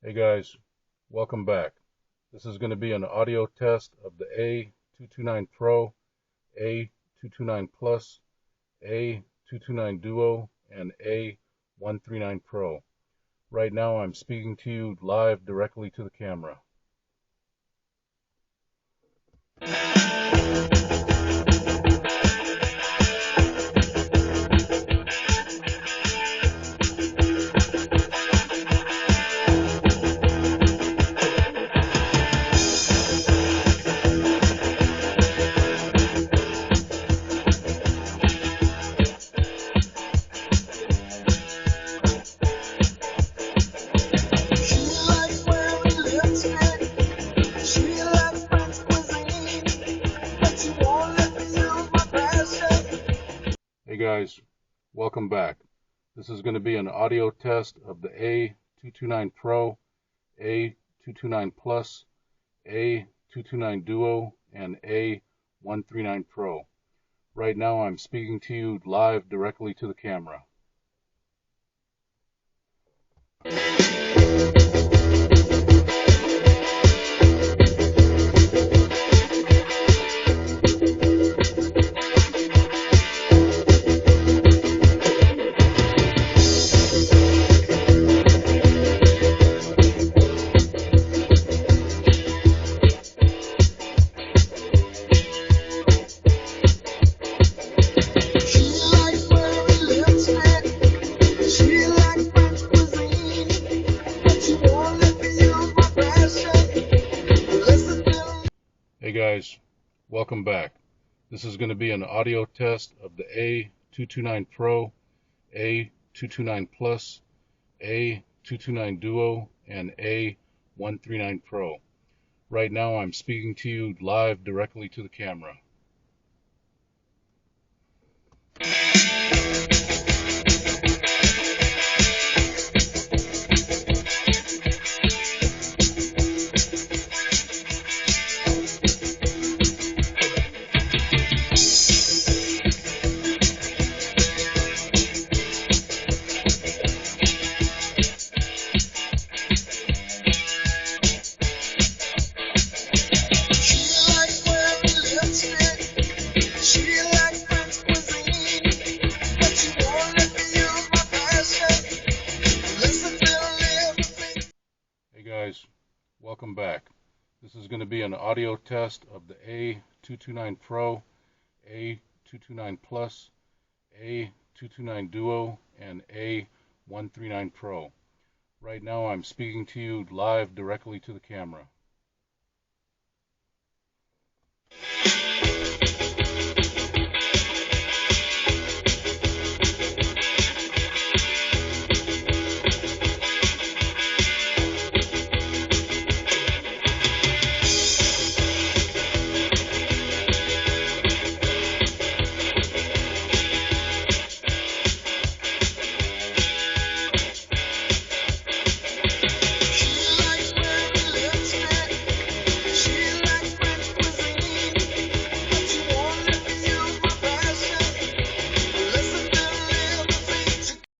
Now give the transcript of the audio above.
Hey guys, welcome back. This is going to be an audio test of the A229 Pro, A229 Plus, A229 Duo, and A139 Pro. Right now I'm speaking to you live directly to the camera. Hey guys, welcome back. This is going to be an audio test of the A229 Pro, A229 Plus, A229 Duo, and A139 Pro. Right now I'm speaking to you live directly to the camera. Hey guys, welcome back. This is going to be an audio test of the A229 Pro, A229 Plus, A229 Duo, and A139 Pro. Right now I'm speaking to you live directly to the camera. Hey guys, welcome back. This is going to be an audio test of the A229 Pro, A229 Plus, A229 Duo, and A139 Pro. Right now I'm speaking to you live directly to the camera.